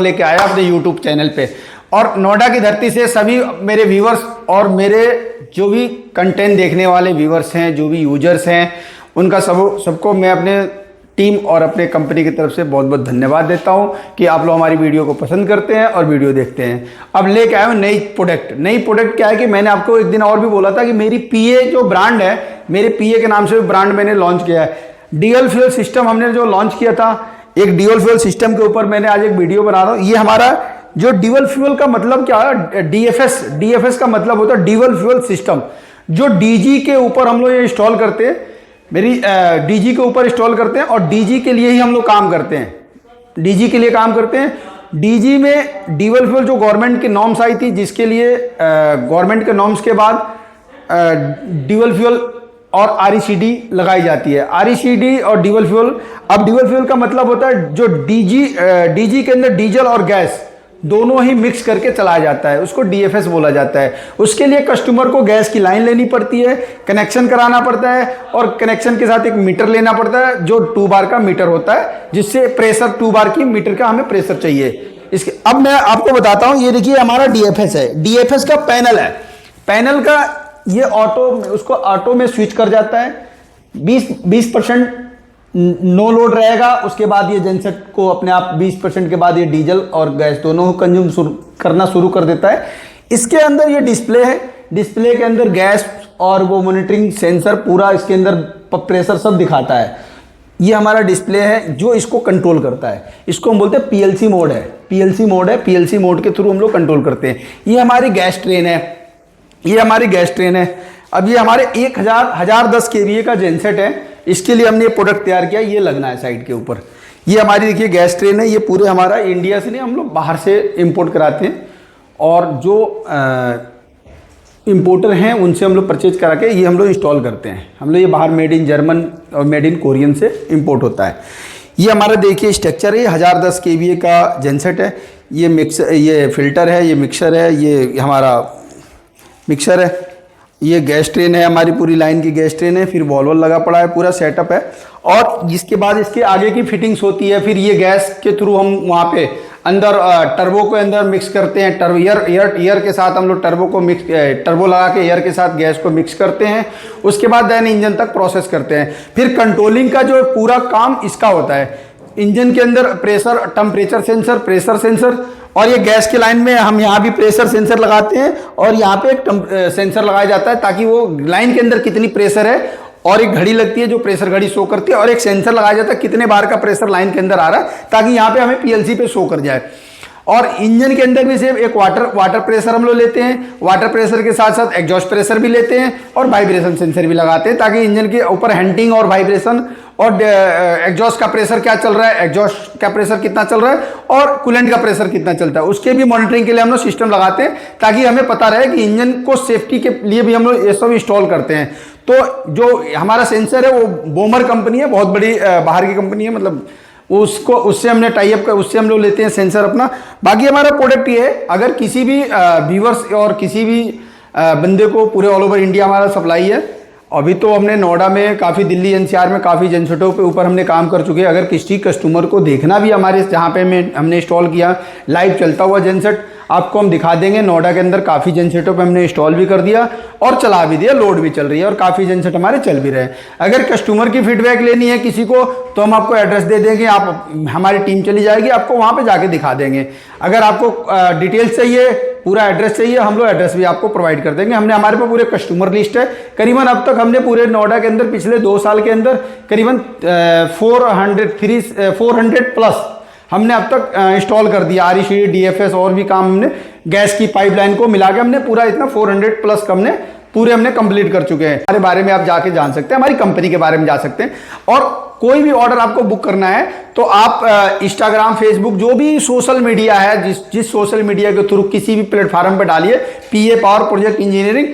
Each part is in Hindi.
लेके आया अपने यूट्यूब चैनल पे। और नोएडा की धरती से सभी मेरे व्यूवर्स और मेरे जो भी कंटेंट देखने वाले व्यूवर्स हैं, जो भी यूजर्स हैं, उनका सबको मैं अपने टीम और अपने कंपनी की तरफ से बहुत बहुत धन्यवाद देता हूं कि आप लोग हमारी वीडियो को पसंद करते हैं और वीडियो देखते हैं। अब लेके आया हूं नई प्रोडक्ट क्या है कि मैंने आपको एक दिन और भी बोला था कि मेरी पीए जो ब्रांड है, मेरे पीए के नाम से ब्रांड मैंने लॉन्च किया है। ड्यूल फ्यूल सिस्टम हमने जो लॉन्च किया था, एक ड्यूल फ्यूल सिस्टम के ऊपर मैंने आज एक वीडियो बना रहा हूँ। ये हमारा जो ड्यूल फ्यूल का मतलब क्या है, डीएफएस का मतलब होता है ड्यूल फ्यूल सिस्टम, जो डीजी के ऊपर हम लोग ये इंस्टॉल करते हैं, मेरी डीजी के ऊपर इंस्टॉल करते हैं और डीजी के लिए ही हम लोग काम करते हैं, डीजी के लिए काम करते हैं। डीजी में ड्यूल फ्यूल जो गवर्नमेंट की नॉर्म्स आई थी, जिसके लिए गवर्नमेंट के नॉर्म्स के बाद ड्यूल फ्यूल और आरईसीडी लगाई जाती है। आरईसीडी और ड्यूल फ्यूल, अब ड्यूल फ्यूल का मतलब होता है जो डीजी के अंदर डीजल और गैस दोनों ही मिक्स करके चलाया जाता है, उसको डीएफएस बोला जाता है। उसके लिए कस्टमर को गैस की लाइन लेनी पड़ती है, कनेक्शन कराना पड़ता है और कनेक्शन के साथ एक मीटर लेना पड़ता है जो 2 बार का मीटर होता है, जिससे प्रेशर 2 बार की मीटर का हमें प्रेशर चाहिए। इसके अब मैं आपको बताता हूं, ये देखिए हमारा डीएफएस है, डीएफएस का पैनल है। पैनल का ये उसको ऑटो में स्विच कर जाता है। 20% नो लोड रहेगा, उसके बाद ये जेनसेट को अपने आप 20% के बाद ये डीजल और गैस दोनों को कंज्यूम करना शुरू कर देता है। इसके अंदर ये डिस्प्ले है, डिस्प्ले के अंदर गैस और वो मॉनिटरिंग सेंसर पूरा इसके अंदर प्रेशर सब दिखाता है। ये हमारा डिस्प्ले है जो इसको कंट्रोल करता है, इसको हम बोलते हैं पीएलसी मोड है, पीएलसी मोड के थ्रू हम लोग कंट्रोल करते हैं। ये हमारी गैस ट्रेन है, ये हमारी गैस ट्रेन है। अब ये हमारे 1010 kVA का जेनसेट है, इसके लिए हमने ये प्रोडक्ट तैयार किया, ये लगना है साइड के ऊपर। ये हमारी देखिए गैस ट्रेन है, ये पूरे हमारा इंडिया से नहीं, हम लोग बाहर से इंपोर्ट कराते हैं और जो इंपोर्टर हैं उनसे हम लोग परचेज करा के ये हम लोग इंस्टॉल करते हैं। हम लोग ये बाहर मेड इन जर्मन और मेड इन कोरियन से इंपोर्ट होता है। ये हमारा देखिए स्ट्रक्चर है, 1010 kVA का जेनसेट है। ये फिल्टर है, ये मिक्सर है, ये हमारा मिक्सर है। ये गैस ट्रेन है, हमारी पूरी लाइन की गैस ट्रेन है, फिर वॉल्व लगा पड़ा है, पूरा सेटअप है। और इसके बाद इसके आगे की फिटिंग्स होती है, फिर ये गैस के थ्रू हम वहाँ पे अंदर टर्बो को अंदर मिक्स करते हैं। एयर के साथ हम लोग टर्बो लगा के एयर के साथ गैस को मिक्स करते हैं। उसके बाद देन इंजन तक प्रोसेस करते हैं। फिर कंट्रोलिंग का जो पूरा काम इसका होता है, इंजन के अंदर pressure, temperature sensor, pressure sensor, और ये गैस की लाइन में हम यहाँ भी प्रेशर सेंसर लगाते हैं और यहाँ पे एक सेंसर लगाया जाता है ताकि वो लाइन के अंदर कितनी प्रेशर है, और एक घड़ी लगती है जो प्रेशर घड़ी शो करती है, और एक सेंसर लगाया जाता है कितने बार का प्रेशर लाइन के अंदर आ रहा है, ताकि यहाँ पे हमें पीएलसी पे शो कर जाए। और इंजन के अंदर भी सिर्फ एक वाटर प्रेशर हम लोग लेते हैं, वाटर प्रेशर के साथ साथ एग्जॉस्ट प्रेशर भी लेते हैं और वाइब्रेशन सेंसर भी लगाते हैं, ताकि इंजन के ऊपर हंटिंग और वाइब्रेशन और एग्जॉस्ट का प्रेशर क्या चल रहा है, एग्जॉस्ट का प्रेशर कितना चल रहा है और कूलेंट का प्रेशर कितना चलता है, उसके भी मॉनिटरिंग के लिए हम लोग सिस्टम लगाते हैं, ताकि हमें पता रहे कि इंजन को सेफ्टी के लिए भी हम लोग ये सब इंस्टॉल करते हैं। तो जो हमारा सेंसर है वो बोमर कंपनी है, बहुत बड़ी बाहर की कंपनी है, मतलब उससे हमने टाइप कर, उससे हम लोग लेते हैं सेंसर अपना। बाकी हमारा प्रोडक्ट ये है, अगर किसी भी व्यूवर्स और किसी भी बंदे को पूरे ऑल ओवर इंडिया हमारा सप्लाई है। अभी तो हमने नोएडा में काफ़ी, दिल्ली एनसीआर में काफ़ी जेनसेटों पे ऊपर हमने काम कर चुके हैं। अगर किसी कस्टमर को देखना भी हमारे जहाँ पे हमने इंस्टॉल किया लाइव चलता हुआ जेनसेट, आपको हम दिखा देंगे। नोएडा के अंदर काफ़ी जेनसेटों पे हमने इंस्टॉल भी कर दिया और चला भी दिया, लोड भी चल रही है और काफ़ी जेनसेट हमारे चल भी रहे हैं। अगर कस्टमर की फीडबैक लेनी है किसी को, तो हम आपको एड्रेस दे देंगे, आप हमारी टीम चली जाएगी, आपको वहाँ पे जाके दिखा देंगे। अगर आपको डिटेल्स चाहिए, पूरा एड्रेस चाहिए, हम लोग एड्रेस भी आपको प्रोवाइड कर देंगे। हमने हमारे पे पूरे कस्टमर लिस्ट है। करीबन अब तक हमने पूरे नोएडा के अंदर पिछले 2 साल के अंदर करीबन 400 प्लस हमने अब तक इंस्टॉल कर दिया। आरईसीडी, डीएफएस और भी काम हमने गैस की पाइपलाइन को मिला के हमने पूरा इतना 400 प्लस हमने कंप्लीट कर चुके हैं। हमारे बारे में आप जाके जान सकते हैं, हमारी कंपनी के बारे में जा सकते हैं। और कोई भी ऑर्डर आपको बुक करना है तो आप इंस्टाग्राम, फेसबुक, जो भी सोशल मीडिया है, जिस सोशल मीडिया के थ्रू किसी भी प्लेटफॉर्म पर डालिए पीए पावर प्रोजेक्ट इंजीनियरिंग,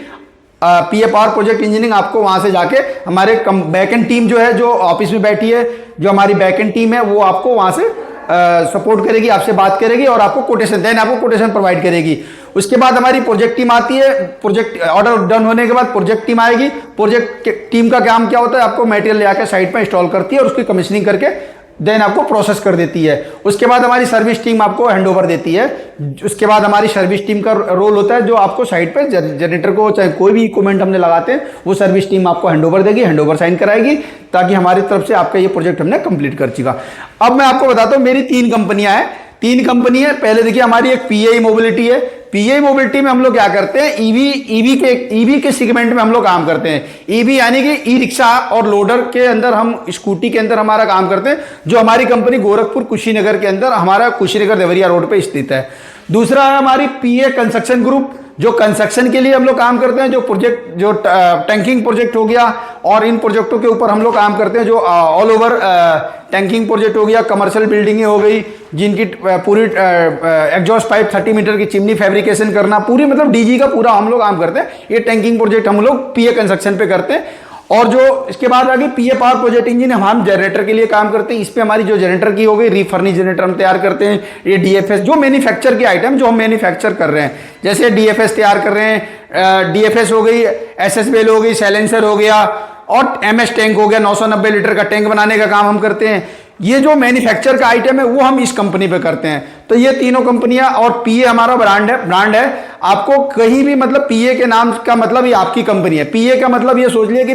आपको वहां से जाके हमारे बैकएंड टीम जो है, जो ऑफिस में बैठी है, जो हमारी बैकएंड टीम है, वो आपको वहां से सपोर्ट करेगी, आपसे बात करेगी और आपको कोटेशन प्रोवाइड करेगी। उसके बाद हमारी प्रोजेक्ट टीम आती है। प्रोजेक्ट ऑर्डर डन होने के बाद प्रोजेक्ट टीम आएगी। प्रोजेक्ट टीम का काम क्या होता है, आपको मटेरियल ले आकर साइट पर इंस्टॉल करती है और उसकी कमीशनिंग करके देन आपको प्रोसेस कर देती है। उसके बाद हमारी सर्विस टीम आपको हैंडओवर देती है। उसके बाद हमारी सर्विस टीम का रोल होता है, जो आपको साइट पर जनरेटर को चाहे कोई भी इक्विपमेंट हमने लगाते हैं वो सर्विस टीम आपको हैंडओवर देगी, हैंडओवर साइन कराएगी, ताकि हमारी तरफ से आपका ये प्रोजेक्ट हमने कंप्लीट कर चुका। अब मैं आपको बताता हूँ, मेरी 3 कंपनियां हैं, 3 कंपनी है। पहले देखिए हमारी एक पीआई मोबिलिटी है। पीआई मोबिलिटी में हम लोग क्या करते हैं, ईवी के सेगमेंट में हम लोग काम करते हैं। ईवी यानी कि ई रिक्शा और लोडर के अंदर, हम स्कूटी के अंदर हमारा काम करते हैं, जो हमारी कंपनी गोरखपुर कुशीनगर के अंदर, हमारा कुशीनगर देवरिया रोड पे स्थित है। दूसरा है हमारी पीए कंस्ट्रक्शन ग्रुप, जो कंस्ट्रक्शन के लिए हम लोग काम करते हैं, जो प्रोजेक्ट, जो टैंकिंग प्रोजेक्ट हो गया, और इन प्रोजेक्टों के ऊपर हम लोग काम करते हैं, जो ऑल ओवर टैंकिंग प्रोजेक्ट हो गया, कमर्शियल बिल्डिंगें हो गई, जिनकी पूरी एग्जॉस्ट पाइप 30 मीटर की चिमनी फैब्रिकेशन करना, पूरी मतलब डीजी का पूरा हम लोग काम करते हैं। ये टैंकिंग प्रोजेक्ट हम लोग पीए कंस्ट्रक्शन पे करते हैं। और जो इसके बाद आगे पीए पावर प्रोजेक्ट इंजन, हम जनरेटर के लिए काम करते हैं। इस पे हमारी जो जनरेटर की हो गई, रीफर्निश जनरेटर हम तैयार करते हैं। ये डीएफएस, जो मैन्युफैक्चर के आइटम जो हम मैन्युफैक्चर कर रहे हैं, जैसे डीएफएस तैयार कर रहे हैं, डीएफएस हो गई, एसएसबेल हो गई, साइलेंसर हो गया, और एमएस टैंक हो गया, 990 लीटर का टैंक बनाने का काम हम करते हैं। ये जो मैन्युफैक्चर का आइटम है वो हम इस कंपनी पे करते हैं। तो ये तीनों कंपनियां, और पीए हमारा ब्रांड है। आपको कहीं भी मतलब पीए के नाम का मतलब ये आपकी कंपनी है। पीए का मतलब ये सोच लिया कि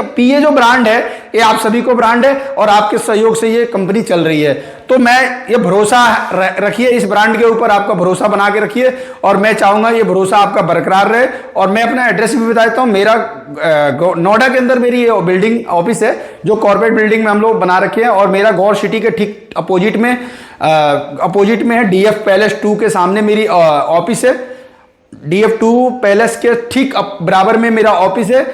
पीए जो ब्रांड है ये आप सभी को ब्रांड है, और आपके सहयोग से ये कंपनी चल रही है। तो मैं ये भरोसा रखिए इस ब्रांड के ऊपर, आपका भरोसा बना के रखिए, और मैं चाहूंगा ये भरोसा आपका बरकरार रहे। और मैं अपना एड्रेस भी बता देता हूँ। मेरा नोएडा के अंदर मेरी बिल्डिंग ऑफिस है, जो कॉर्पोरेट बिल्डिंग में हम लोग बना रखे हैं, और मेरा गौर सिटी के ठीक अपोजिट में है, डीएफ पैलेस 2 के सामने मेरी ऑफिस है। डीएफ 2 पैलेस के ठीक बराबर में मेरा ऑफिस है।